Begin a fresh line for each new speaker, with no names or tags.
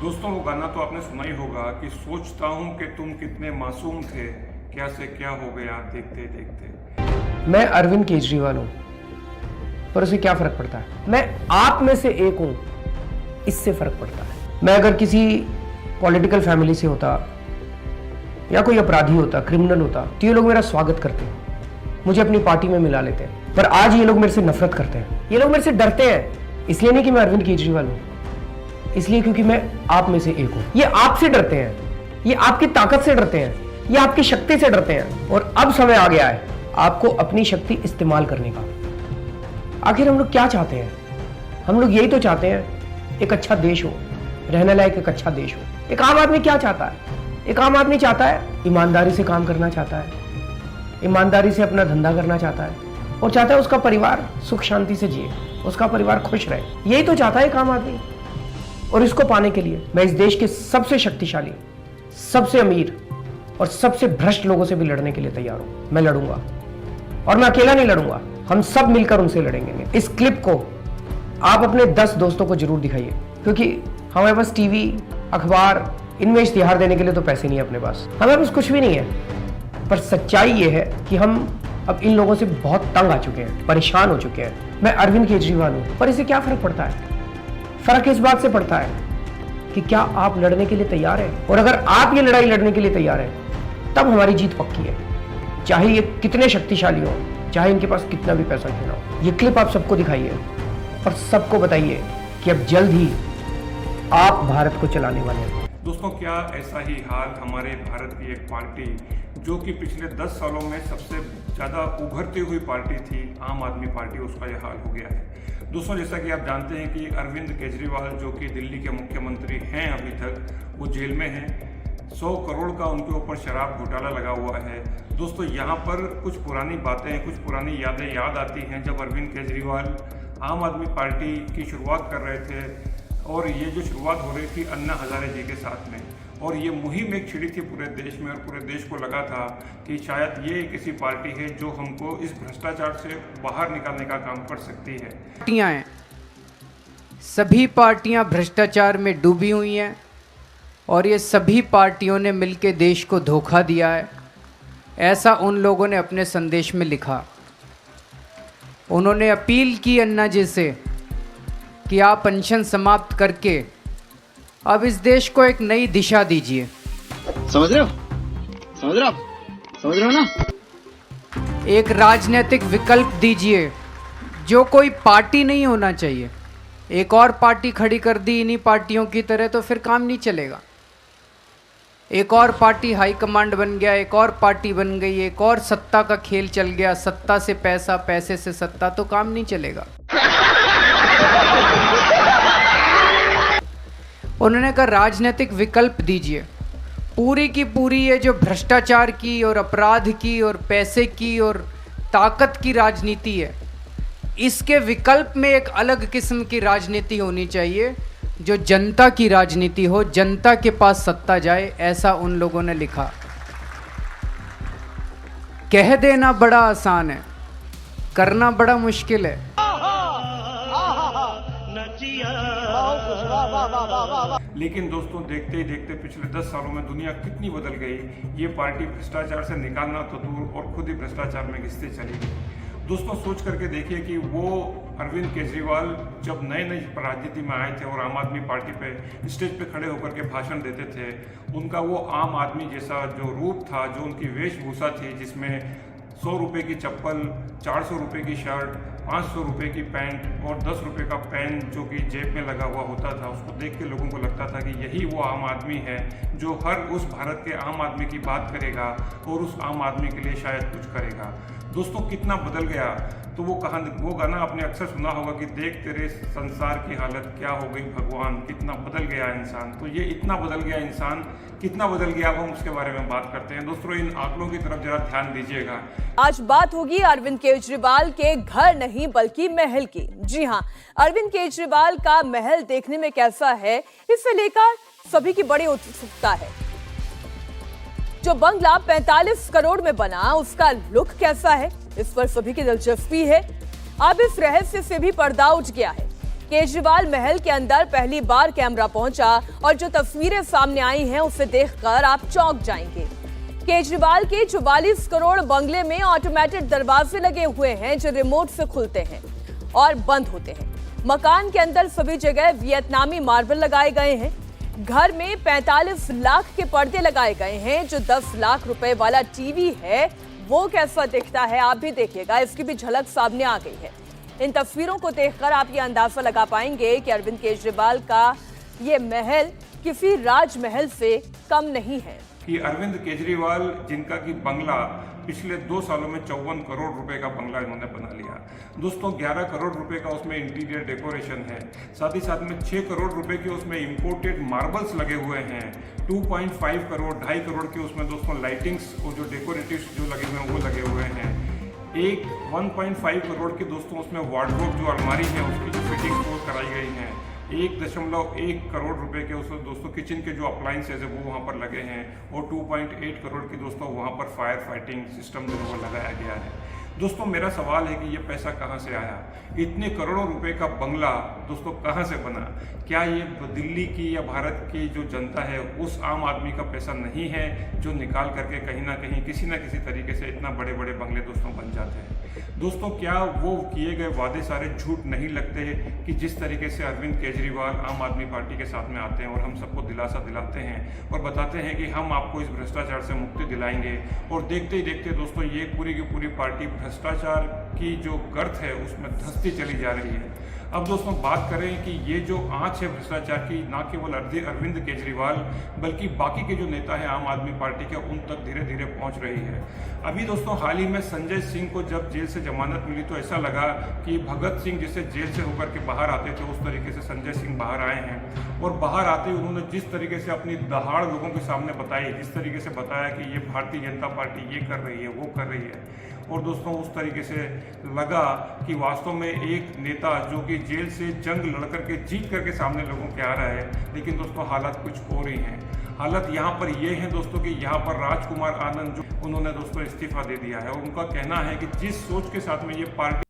दोस्तों वो गाना तो आपने सुना ही होगा कि सोचता हूँ कि तुम कितने मासूम थे, क्या से क्या हो गया देखते देखते।
मैं अरविंद केजरीवाल हूँ, पर उसे क्या फर्क पड़ता है? मैं आप में से एक हूँ, इससे फर्क पड़ता है। मैं अगर किसी पॉलिटिकल फैमिली से होता या कोई अपराधी होता, क्रिमिनल होता, तो ये लोग मेरा स्वागत करते हैं, मुझे अपनी पार्टी में मिला लेते हैं। पर आज ये लोग मेरे से नफरत करते हैं, ये लोग मेरे से डरते हैं। इसलिए नहीं कि मैं अरविंद केजरीवाल हूँ, इसलिए क्योंकि मैं आप में से एक हूँ। ये आपसे डरते हैं, ये आपकी ताकत से डरते हैं, ये आपकी शक्ति से डरते हैं। और अब समय आ गया है आपको अपनी शक्ति इस्तेमाल करने का। आखिर हम लोग क्या चाहते हैं? हम लोग यही तो चाहते हैं, एक अच्छा देश हो, रहने लायक एक अच्छा देश हो। एक आम आदमी क्या चाहता है? एक आम आदमी चाहता है ईमानदारी से काम करना चाहता है, ईमानदारी से अपना धंधा करना चाहता है, और चाहता है उसका परिवार सुख शांति से जिए, उसका परिवार खुश रहे। यही तो चाहता है एक आम आदमी। और इसको पाने के लिए मैं इस देश के सबसे शक्तिशाली, सबसे अमीर और सबसे भ्रष्ट लोगों से भी लड़ने के लिए तैयार हूं। मैं लड़ूंगा, और मैं अकेला नहीं लड़ूंगा, हम सब मिलकर उनसे लड़ेंगे। इस क्लिप को आप अपने 10 दोस्तों को जरूर दिखाइए, क्योंकि हमारे पास टीवी, अखबार, इनमें इश्तिहार देने के लिए तो पैसे नहीं है अपने पास, हमारे पास कुछ भी नहीं है। पर सच्चाई ये है कि हम अब इन लोगों से बहुत तंग आ चुके हैं, परेशान हो चुके हैं। मैं अरविंद केजरीवाल हूं, पर इसे क्या फर्क पड़ता है? फर्क इस बात से पड़ता है कि क्या आप लड़ने के लिए तैयार हैं? और अगर आप ये लड़ाई लड़ने के लिए तैयार हैं, तब हमारी जीत पक्की है, चाहे ये कितने शक्तिशाली हो, चाहे इनके पास कितना भी पैसा क्यों ना हो। ये क्लिप आप सबको दिखाइए और सबको बताइए कि अब जल्द ही आप भारत को चलाने वाले हैं।
दोस्तों क्या ऐसा ही हाल हमारे भारत की एक पार्टी जो कि पिछले 10 सालों में सबसे ज़्यादा उभरती हुई पार्टी थी, आम आदमी पार्टी, उसका यह हाल हो गया है। दोस्तों जैसा कि आप जानते हैं कि अरविंद केजरीवाल जो कि दिल्ली के मुख्यमंत्री हैं अभी तक, वो जेल में हैं। 100 करोड़ का उनके ऊपर शराब घोटाला लगा हुआ है। दोस्तों यहाँ पर कुछ पुरानी बातें, कुछ पुरानी यादें याद आती हैं जब अरविंद केजरीवाल आम आदमी पार्टी की शुरुआत कर रहे थे, और ये जो शुरुआत हो रही थी अन्ना हजारे जी के साथ में, और ये मुहिम एक छिड़ी थी पूरे देश में, और पूरे देश को लगा था कि शायद ये एक ऐसी पार्टी है जो हमको इस भ्रष्टाचार से बाहर निकालने का काम कर सकती है।
पार्टियां हैं, सभी पार्टियां भ्रष्टाचार में डूबी हुई हैं, और ये सभी पार्टियों ने मिलकर देश को धोखा दिया है। ऐसा उन लोगों ने अपने संदेश में लिखा। उन्होंने अपील की अन्ना जी से कि आप पेंशन समाप्त करके अब इस देश को एक नई दिशा दीजिए।
समझ रहे हो? समझ रहे हो? समझ रहे हो ना?
एक राजनीतिक विकल्प दीजिए, जो कोई पार्टी नहीं होना चाहिए। एक और पार्टी खड़ी कर दी इन्हीं पार्टियों की तरह तो फिर काम नहीं चलेगा। एक और पार्टी हाई कमांड बन गया, एक और पार्टी बन गई, एक और सत्ता का खेल चल गया, सत्ता से पैसा, पैसे से सत्ता, तो काम नहीं चलेगा। उन्होंने कहा राजनीतिक विकल्प दीजिए। पूरी की पूरी ये जो भ्रष्टाचार की और अपराध की और पैसे की और ताकत की राजनीति है, इसके विकल्प में एक अलग किस्म की राजनीति होनी चाहिए, जो जनता की राजनीति हो, जनता के पास सत्ता जाए। ऐसा उन लोगों ने लिखा। कह देना बड़ा आसान है, करना बड़ा मुश्किल है।
लेकिन दोस्तों देखते ही देखते पिछले 10 सालों में दुनिया कितनी बदल गई। ये पार्टी भ्रष्टाचार से निकालना तो दूर, और खुद ही भ्रष्टाचार में घिसते चली गई। दोस्तों सोच करके देखिए कि वो अरविंद केजरीवाल जब नए नए राजनीति में आए थे और आम आदमी पार्टी पे स्टेज पे खड़े होकर के भाषण देते थे, उनका वो आम आदमी जैसा जो रूप था, जो उनकी वेशभूषा थी, जिसमें 100 रुपये की चप्पल, 400 रुपये की शर्ट, 500 रुपये की पैंट और 10 रुपये का पेन जो कि जेब में लगा हुआ होता था, उसको देख के लोगों को लगता था कि यही वो आम आदमी है जो हर उस भारत के आम आदमी की बात करेगा और उस आम आदमी के लिए शायद कुछ करेगा। दोस्तों कितना बदल गया। तो वो गाना आपने अक्सर सुना होगा कि देख तेरे संसार की हालत क्या हो गई भगवान, कितना बदल गया इंसान। तो ये इतना बदल गया इंसान, कितना बदल गया, अब हम उसके बारे में बात करते हैं। दोस्तों इन आंकड़ों की तरफ जरा ध्यान दीजिएगा।
आज बात होगी अरविंद केजरीवाल के घर नहीं बल्कि महल की। जी हाँ, अरविंद केजरीवाल का महल देखने में कैसा है, इसे लेकर सभी की बड़ी उत्सुकता है। जो बंगला 45 करोड़ में बना, उसका लुक कैसा है, इस पर सभी की दिलचस्पी है। अब इस रहस्य से भी पर्दा उठ गया है। केजरीवाल महल के अंदर पहली बार कैमरा पहुंचा और जो तस्वीरें सामने आई हैं उसे देखकर आप चौंक जाएंगे। केजरीवाल के 44 करोड़ बंगले में ऑटोमेटेड दरवाजे लगे हुए हैं जो रिमोट से खुलते हैं और बंद होते हैं। मकान के अंदर सभी जगह वियतनामी मार्बल लगाए गए हैं। घर में 45 लाख के पर्दे लगाए गए हैं। जो 10 लाख रुपए वाला टीवी है वो कैसा दिखता है आप भी देखिएगा, इसकी भी झलक सामने आ गई है। इन तस्वीरों को देखकर आप ये अंदाजा लगा पाएंगे कि अरविंद केजरीवाल का ये महल किसी राजमहल से कम नहीं है।
कि अरविंद केजरीवाल जिनका कि बंगला पिछले 2 सालों में 54 करोड़ रुपए का बंगला इन्होंने बना लिया। दोस्तों 11 करोड़ रुपए का उसमें इंटीरियर डेकोरेशन है, साथ ही साथ में 6 करोड़ रुपए के उसमें इंपोर्टेड मार्बल्स लगे हुए हैं। 2.5 करोड़ 2.5 करोड़ के उसमें दोस्तों लाइटिंग्स और जो डेकोरेटिव्स जो लगे हुए हैं वो लगे हुए हैं। एक 1.5 करोड़ के दोस्तों उसमें वार्डरोब जो अलमारी है उसकी जो फिटिंग्स वो कराई गई हैं। 1.1 करोड़ रुपए के उसमें दोस्तों किचन के जो अप्लाइंसेज है वो वहाँ पर लगे हैं और 2.8 करोड़ की दोस्तों वहाँ पर फायर फाइटिंग सिस्टम जो है वो लगाया गया है। दोस्तों मेरा सवाल है कि ये पैसा कहाँ से आया? इतने करोड़ों रुपए का बंगला दोस्तों कहाँ से बना? क्या ये दिल्ली की या भारत की जो जनता है उस आम आदमी का पैसा नहीं है जो निकाल करके कहीं ना कहीं किसी न किसी तरीके से इतना बड़े बड़े बंगले दोस्तों बन जाते हैं? दोस्तों क्या वो किए गए वादे सारे झूठ नहीं लगते कि जिस तरीके से अरविंद केजरीवाल आम आदमी पार्टी के साथ में आते हैं और हम सबको दिलासा दिलाते हैं और बताते हैं कि हम आपको इस भ्रष्टाचार से मुक्ति दिलाएंगे, और देखते ही देखते दोस्तों ये पूरी की पूरी पार्टी भ्रष्टाचार की जो गर्त है उसमें धंसती चली जा रही है। अब दोस्तों बात करें कि ये जो आंच है भ्रष्टाचार की, ना केवल अरविंद केजरीवाल बल्कि बाकी के जो नेता हैं आम आदमी पार्टी के उन तक धीरे धीरे पहुंच रही है। अभी दोस्तों हाल ही में संजय सिंह को जब जेल से जमानत मिली तो ऐसा लगा कि भगत सिंह जैसे जेल से होकर के बाहर आते थे उस तरीके से संजय सिंह बाहर आए हैं, और बाहर आते ही उन्होंने जिस तरीके से अपनी दहाड़ लोगों के सामने बताई, जिस तरीके से बताया कि ये भारतीय जनता पार्टी ये कर रही है वो कर रही है, और दोस्तों उस तरीके से लगा कि वास्तव में एक नेता जो कि जेल से जंग लड़ करके जीत करके सामने लोगों के आ रहा है, लेकिन दोस्तों हालात कुछ हो रही हैं। हालत यहाँ पर ये है दोस्तों कि यहाँ पर राजकुमार आनंद जो उन्होंने दोस्तों इस्तीफा दे दिया है, और उनका कहना है कि जिस सोच के साथ में ये पार्टी